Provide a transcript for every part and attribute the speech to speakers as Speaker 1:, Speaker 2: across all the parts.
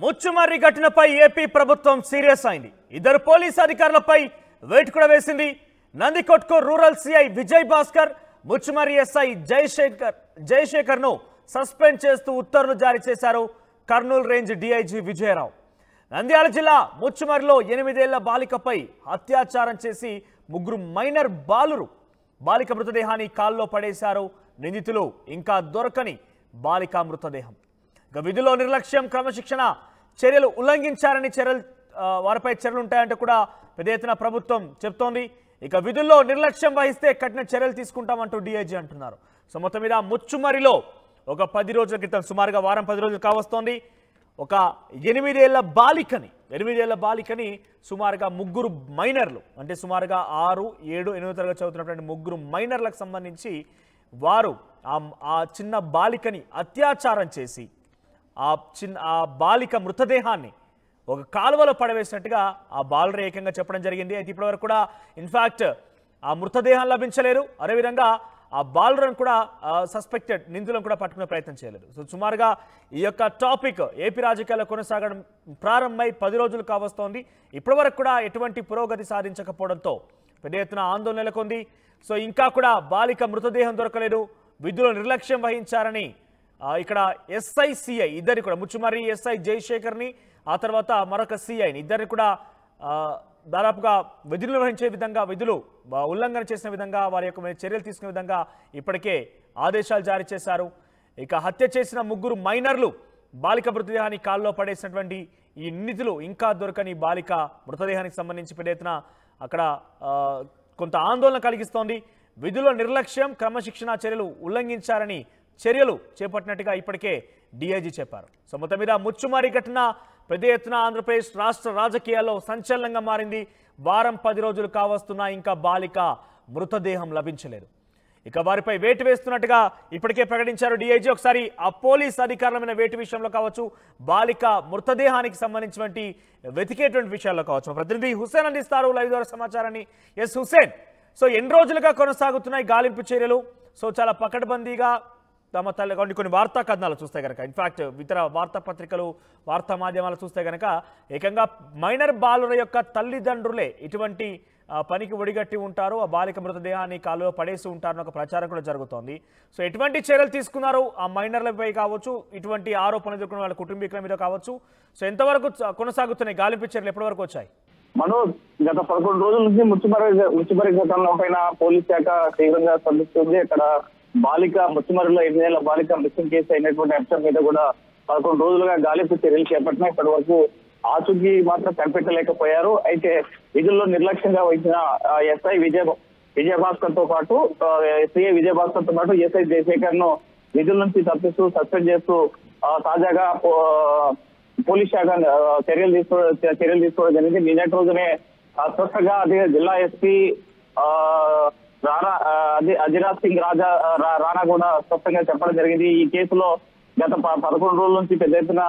Speaker 1: ముచ్చుమర్రి ఘటనపై ఏపీ ప్రభుత్వం సీరియస్ అయింది. ఇద్దరు పోలీస్ అధికారులపై వేటు కూడా వేసింది. Nandikotkur rural CI Vijay Bhaskar, Muchumarri SI Jayashekar ను సస్పెండ్ చేస్తూ ఉత్తర్వులు జారీ చేశారు కర్నూలు రేంజ్ డీఐజీ విజయరావు. నంద్యాల జిల్లా ముచ్చుమర్రిలో 8 ఏళ్ల బాలికపై అత్యాచారం చేసి ముగ్గురు మైనర్ బాలిక మృతదేహాన్ని కాల్లో పడేశారు నిందితులు. ఇంకా దొరకని బాలిక మృతదేహం. ఇక విధుల్లో నిర్లక్ష్యం, క్రమశిక్షణ చర్యలు ఉల్లంఘించారని వారిపై చర్యలు ఉంటాయంటే కూడా పెద్ద ఎత్తున ప్రభుత్వం చెప్తోంది. ఇక విధుల్లో నిర్లక్ష్యం వహిస్తే కఠిన చర్యలు తీసుకుంటామంటూ డీఐజీ అంటున్నారు. సో మొత్తం మీద ముచ్చుమర్రిలో ఒక 10 రోజుల క్రితం, సుమారుగా వారం 10 రోజులు కావస్తోంది, ఒక 8 ఏళ్ల బాలికని సుమారుగా ముగ్గురు మైనర్లు, అంటే సుమారుగా 6, 7, 8 తరగతి చదువుతున్నటువంటి ముగ్గురు మైనర్లకు సంబంధించి వారు ఆ చిన్న బాలికని అత్యాచారం చేసి ఆ బాలిక మృతదేహాన్ని ఒక కాలువలో పడవేసినట్టుగా ఆ బాలురు ఏకంగా చెప్పడం జరిగింది. అయితే ఇప్పటివరకు కూడా ఇన్ఫాక్ట్ ఆ మృతదేహం లభించలేరు. అదేవిధంగా ఆ బాలులను కూడా సస్పెక్టెడ్ నిందితులను కూడా పట్టుకునే ప్రయత్నం చేయలేదు. సో సుమారుగా ఈ యొక్క టాపిక్ ఏపీ రాజకీయాల్లో కొనసాగడం ప్రారంభమై 10 రోజులు కావస్తోంది. ఇప్పటివరకు కూడా ఎటువంటి పురోగతి సాధించకపోవడంతో పెద్ద ఎత్తున ఆందోళన నెలకొంది. సో ఇంకా కూడా బాలిక మృతదేహం దొరకలేదు, విధుల్లో నిర్లక్ష్యం వహించారని ఇక్కడ ఎస్ఐ సిఐ ఇద్దరిని కూడా, ముచ్చుమర్రి ఎస్ఐ జయశేఖర్ని, ఆ తర్వాత మరొక సిఐని ఇద్దరిని కూడా దాదాపుగా విధులు నిర్వహించే విధంగా, విధులు ఉల్లంఘన చేసిన విధంగా, వారి యొక్క చర్యలు తీసుకునే విధంగా ఇప్పటికే ఆదేశాలు జారీ చేశారు. ఇక హత్య చేసిన ముగ్గురు మైనర్లు బాలిక మృతదేహాన్ని కాల్లో పడేసినటువంటి ఈ నిందితులు ఇంకా దొరకని బాలిక మృతదేహానికి సంబంధించి పెద్ద ఎత్తున అక్కడ కొంత ఆందోళన కలిగిస్తోంది. విధుల్లో నిర్లక్ష్యం, క్రమశిక్షణ చర్యలు ఉల్లంఘించారని చర్యలు చేపట్టినట్టుగా ఇప్పటికే డీఐజీ చెప్పారు. సో మొత్తం మీద ముచ్చుమర్రి ఘటన పెద్ద ఎత్తున ఆంధ్రప్రదేశ్ రాష్ట్ర రాజకీయాల్లో సంచలనంగా మారింది. వారం 10 రోజులు కావస్తున్నా ఇంకా బాలిక మృతదేహం లభించలేదు. ఇక వారిపై వేటు వేస్తున్నట్టుగా ఇప్పటికే ప్రకటించారు డీఐజీ. ఒకసారి ఆ పోలీస్ అధికారులమైన వేటు విషయంలో కావచ్చు, బాలిక మృతదేహానికి సంబంధించినటువంటి వెతికేటువంటి విషయాల్లో కావచ్చు, ప్రతినిధి హుస్సేన్ అందిస్తారు లైవ్ ద్వారా సమాచారాన్ని. ఎస్ హుస్సేన్, సో ఎన్ని రోజులుగా కొనసాగుతున్నాయి గాలింపు చర్యలు? సో చాలా పకడ్బందీగా తమ కొన్ని వార్తా కథనాలు చూస్తే కనుక, ఇన్ఫాక్ట్ ఇతర వార్తాపత్రికలు, వార్తా మాధ్యమాలు చూస్తే కనుక ఏకంగా మైనర్ బాలుర యొక్క తల్లిదండ్రులే ఇటువంటి పనికి ఒడిగట్టి ఉంటారు, ఆ బాలిక మృతదేహాన్ని కాలువలో పడేసి ఉంటారని ఒక ప్రచారం కూడా జరుగుతోంది. సో ఎటువంటి చర్యలు తీసుకున్నారు ఆ మైనర్లపై కావచ్చు, ఇటువంటి ఆరోపణలు ఎదుర్కొన్న వాళ్ళ కుటుంబీకుల మీద కావచ్చు? సో ఎంతవరకు కొనసాగుతున్నాయి గాలింపు చర్యలు, ఎప్పటి వరకు వచ్చాయి?
Speaker 2: మనోజ్, గత 11 రోజుల నుంచి ముచ్చుమర్రి ఘటనల పైన పోలీస్ శాఖ తీవ్రంగా స్పందిస్తుంది. అక్కడ బాలిక ముచ్చుమర్రిలో 8 ఏళ్ల బాలిక మిస్సింగ్ కేసు అయినటువంటి అంశం మీద కూడా 11 రోజులుగా గాలింపు చర్యలు చేపట్టినా ఇప్పటి వరకు ఆచూకీ మాత్రం కనిపెట్టలేకపోయారు. అయితే విధుల్లో నిర్లక్ష్యంగా వహించిన ఎస్ఐ విజయ్ భాస్కర్ తో పాటు సిఐ విజయ్ భాస్కర్ తో పాటు ఎస్ఐ జయశేఖర్ ను విధుల నుంచి తప్పిస్తూ సస్పెండ్ చేస్తూ తాజాగా పోలీస్ శాఖ చర్యలు తీసుకోవడం జరిగింది. నిన్నటి రోజునే స్పష్టంగా అదే జిల్లా ఎస్పీ అజిరాజ్ సింగ్ రాణా కూడా స్పష్టంగా చెప్పడం జరిగింది. ఈ కేసులో గత 11 రోజుల నుంచి పెద్ద ఎత్తున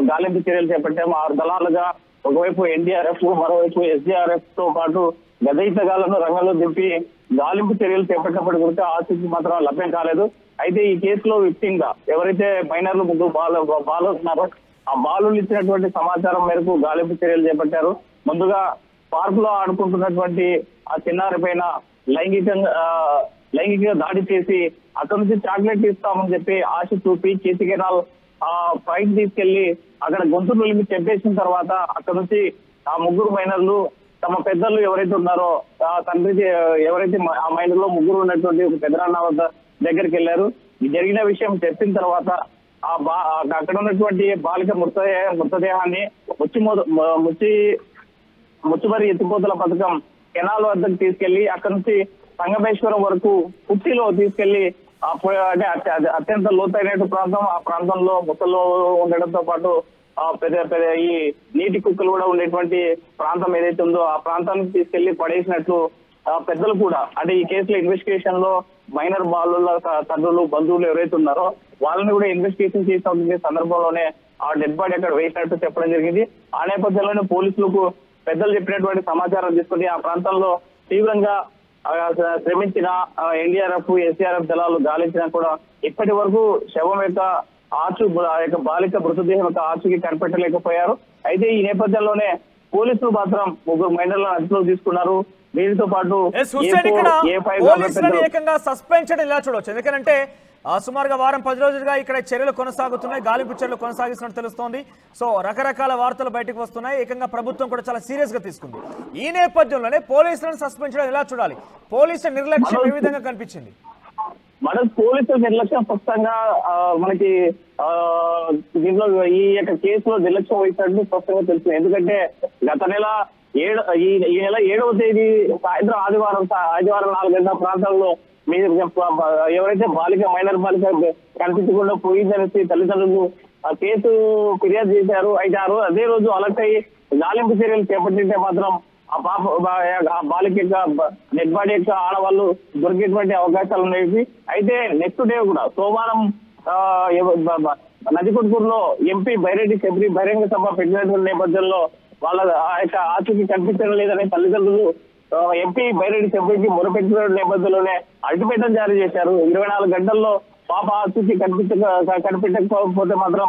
Speaker 2: గాలింపు చర్యలు చేపట్టాము. 6 దళాలుగా, ఒకవైపు ఎన్డీఆర్ఎఫ్, మరోవైపు ఎస్డీఆర్ఎఫ్ తో పాటు గజయితగాళ్లను రంగంలో దింపి గాలింపు చర్యలు చేపట్టినప్పటికీ కూడా ఆచూకీ మాత్రం లభ్యం కాలేదు. అయితే ఈ కేసులో విక్టిమ్ గా ఎవరైతే మైనర్లు ముగ్గురు బాలు ఉన్నారో ఆ బాలులు ఇచ్చినటువంటి సమాచారం మేరకు గాలింపు చర్యలు చేపట్టారు. ముందుగా పార్క్ లో ఆడుకుంటున్నటువంటి ఆ చిన్నారి పైన లైంగికంగా దాడి చేసి అక్కడ నుంచి చాక్లెట్ ఇస్తామని చెప్పి ఆశ చూపి చేతికెనాల్ పైకి తీసుకెళ్లి అక్కడ గొంతు నిలిపి చెప్పేసిన తర్వాత అక్కడ నుంచి ఆ ముగ్గురు మైనర్లు తమ పెద్దలు ఎవరైతే ఉన్నారో ఆ తండ్రికి ఎవరైతే ఆ మైనర్లో ముగ్గురు ఉన్నటువంటి ఒక పెద్దనాన్న వద్ద దగ్గరికి వెళ్లారు. ఈ జరిగిన విషయం చెప్పిన తర్వాత అక్కడ ఉన్నటువంటి బాలిక మృతదేహాన్ని ముచ్చుమర్రి ఎత్తిపోతల పథకం కెనాల్ వద్దకు తీసుకెళ్లి అక్కడ నుంచి సంగమేశ్వరం వరకు కుర్చీలో తీసుకెళ్లి అంటే అత్యంత లోతైన ప్రాంతం, ఆ ప్రాంతంలో ముసల్లో ఉండడంతో పాటు పెద్ద ఈ నీటి కుక్కలు కూడా ఉండేటువంటి ప్రాంతం ఏదైతే ఉందో ఆ ప్రాంతానికి తీసుకెళ్లి పడేసినట్లు పెద్దలు కూడా, అంటే ఈ కేసులో ఇన్వెస్టిగేషన్ లో మైనర్ బాలుల తండ్రులు, బంధువులు ఎవరైతే ఉన్నారో వాళ్ళని కూడా ఇన్వెస్టిగేషన్ చేసిన సందర్భంలోనే ఆ డెడ్ బాడీ అక్కడ వేసినట్టు చెప్పడం జరిగింది. ఆ నేపథ్యంలోనే పోలీసులకు పెద్దలు చెప్పినటువంటి సమాచారం తీసుకుని ఆ ప్రాంతంలో తీవ్రంగా శ్రమించిన ఎన్డీఆర్ఎఫ్, ఎస్డీఆర్ఎఫ్ దళాలు గాలించినా కూడా ఇప్పటి వరకు శవం యొక్క ఆ యొక్క బాలిక మృతదేహం యొక్క ఆచూకీ కనిపెట్టలేకపోయారు. అయితే ఈ నేపథ్యంలోనే పోలీసులు మాత్రం 3 మైనర్లను అదుపులోకి తీసుకున్నారు. దీనితో పాటు
Speaker 1: ఏకంగా సస్పెండ్ చేయడం ఇలా చూడవచ్చు. ఎందుకంటే సుమారుగా వారం 10 రోజులుగా ఇక్కడ చర్యలు కొనసాగుతున్నాయి, గాలింపు చర్యలు కొనసాగిస్తున్నట్టు తెలుస్తోంది. సో రకరకాల వార్తలు బయటకు వస్తున్నాయి. ఏకంగా ప్రభుత్వం కూడా చాలా సీరియస్ గా తీసుకుంది. ఈ నేపథ్యంలోనే పోలీసులను సస్పెండ్ చేయడం ఎలా చూడాలి? పోలీసుల నిర్లక్ష్యం ఏ విధంగా కనిపించింది?
Speaker 2: పోలీసుల నిర్లక్ష్యం స్పష్టంగా మనకి దీంట్లో ఈ యొక్క కేసులో నిర్లక్ష్యం వహించినట్టు స్పష్టంగా తెలుస్తుంది. ఎందుకంటే గత నెల ఈ నెల 7వ తేదీ సాయంత్రం ఆదివారం 4 గంటల ప్రాంతాల్లో మీరు ఎవరైతే మైనర్ బాలిక కనిపించకుండా పోయిందనేసి తల్లిదండ్రులు కేసు ఫిర్యాదు చేశారు. అయితే అదే రోజు అలర్ట్ అయ్యి గాలింపు చర్యలు చేపట్టింటే మాత్రం ఆ బాలిక యొక్క డెడ్ బాడీ యొక్క ఆడవాళ్ళు దొరికేటువంటి అవకాశాలు ఉన్నాయి. అయితే నెక్స్ట్ డే కూడా సోమవారం నదికొట్కూరులో ఎంపీ బైరెడ్డి శబరి బహిరంగ సభ పెట్టినటువంటి నేపథ్యంలో వాళ్ళ ఆ యొక్క ఆచూకీ కనిపించడం లేదనే తల్లిదండ్రులు ఎంపీ బైరెడ్డి శబరికి మొరపెట్టిన నేపథ్యంలోనే అల్టిమేటం జారీ చేశారు. 24 గంటల్లో పాప ఆచూకీ కనిపించకపోతే మాత్రం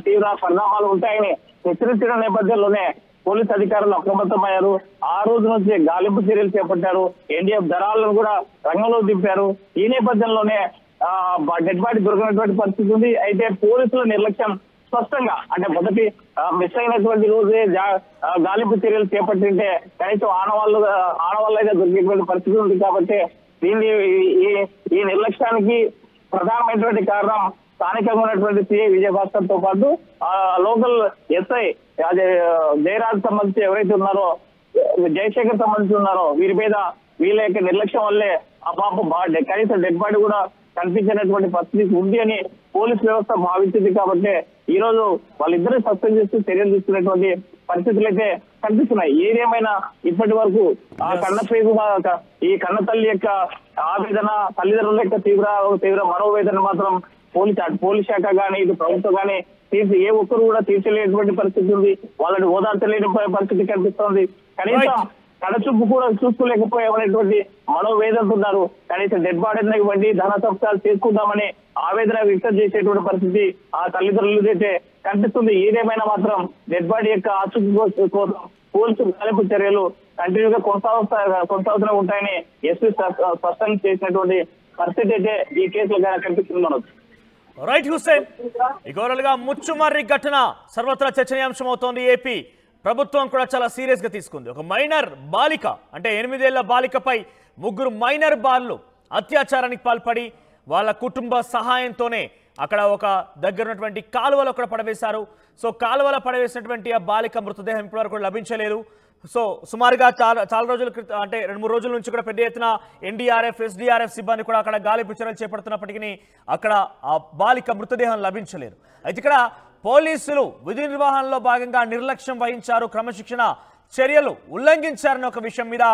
Speaker 2: తీవ్ర పరిణామాలు ఉంటాయని హెచ్చరించిన నేపథ్యంలోనే పోలీసు అధికారులు అప్రమత్తమయ్యారు. ఆ రోజు నుంచి గాలింపు చర్యలు చేపట్టారు. ఎన్డీఎఫ్ దళాలను కూడా రంగంలో దింపారు. ఈ నేపథ్యంలోనే డెడ్ బాడీ దొరికినటువంటి పరిస్థితి ఉంది. అయితే పోలీసుల నిర్లక్ష్యం స్పష్టంగా అంటే మొదటి మిస్ అయినటువంటి రోజే గాలింపు చర్యలు చేపట్టింటే కనీసం ఆడవాళ్ళు అయితే దొరికేటువంటి పరిస్థితి ఉంది. కాబట్టి ఈ నిర్లక్ష్యానికి ప్రధానమైనటువంటి కారణం స్థానికంగా ఉన్నటువంటి సిఐ విజయభాస్కర్ తో పాటు లోకల్ ఎస్ఐ జయరాజ్ సంబంధించి ఎవరైతే ఉన్నారో జయశేఖర్ సంబంధించి ఉన్నారో వీళ్ళ యొక్క నిర్లక్ష్యం వల్లే ఆ పాప కనీసం డెడ్ బాడీ కూడా కనిపించినటువంటి పరిస్థితి ఉంది అని పోలీస్ వ్యవస్థ భావించింది. కాబట్టి ఈ రోజు వాళ్ళిద్దరూ సస్పెండ్ చేస్తూ చర్యలు తీసుకునేటువంటి పరిస్థితులు అయితే కనిపిస్తున్నాయి. ఏదేమైనా ఇప్పటి వరకు ఈ కన్న తల్లి యొక్క ఆవేదన, తల్లిదండ్రుల యొక్క తీవ్ర మనోవేదన మాత్రం పోలీస్ శాఖ కానీ ఇటు ప్రభుత్వం కానీ ఏ ఒక్కరు కూడా తీర్చలేనటువంటి పరిస్థితి ఉంది. వాళ్ళని ఓదార్చలేని పరిస్థితి కనిపిస్తోంది. కనీసం కడచూపు కూడా చూసుకోలేకపోయామనేటువంటి మనోవేదనతున్నారు. కనీసం డెడ్ బాడీని ఇవ్వండి, ధన సంస్కారాలు చేసుకుందామని ఆవేదన వ్యక్తం చేసేటువంటి పరిస్థితి ఆ తల్లిదండ్రులు అయితే కనిపిస్తుంది. ఏదేమైనా మాత్రం డెడ్ బాడీ యొక్క ఆచూకీ కోసం పోలీసు గాలింపు చర్యలు కంటిన్యూగా కొనసాగుతూనే ఉంటాయని ఎస్పీ స్పష్టం చేసినటువంటి పరిస్థితి అయితే ఈ కేసులో కనిపిస్తుంది. మనకు
Speaker 1: రైట్ హుస్సేన్, ఇగోరలుగా ముచ్చుమర్రి ఘటన సర్వత్రా చర్చనీయాంశం అవుతోంది. ఏపీ ప్రభుత్వం కూడా చాలా సీరియస్ గా తీసుకుంది. ఒక మైనర్ బాలిక అంటే 8 ఏళ్ల బాలికపై 3 మైనర్ బాలులు అత్యాచారానికి పాల్పడి వాళ్ళ కుటుంబ సహాయంతోనే అక్కడ ఒక దగ్గర ఉన్నటువంటి కాలువలో కూడా పడవేశారు. సో కాలువలో పడవేసినటువంటి ఆ బాలిక మృతదేహం ఇప్పటివరకు లభించలేదు. సో సుమారుగా చాలా రోజుల క్రితం అంటే 2-3 రోజుల నుంచి కూడా పెద్ద ఎత్తున ఎన్డీఆర్ఎఫ్ ఎస్డీఆర్ఎఫ్ సిబ్బంది కూడా అక్కడ గాలింపు చర్యలు చేపడుతున్నప్పటికీ అక్కడ ఆ బాలిక మృతదేహం లభించలేదు. అయితే ఇక్కడ పోలీసులు విధి నిర్వహణలో భాగంగా నిర్లక్ష్యం వహించారు, క్రమశిక్షణ చర్యలు ఉల్లంఘించారన్న ఒక విషయం మీద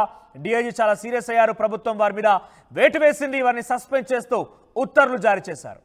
Speaker 1: డీఐజీ చాలా సీరియస్ అయ్యారు. ప్రభుత్వం వారి మీద వేటు వేసింది, వారిని సస్పెండ్ చేస్తూ ఉత్తర్వులు జారీ చేశారు.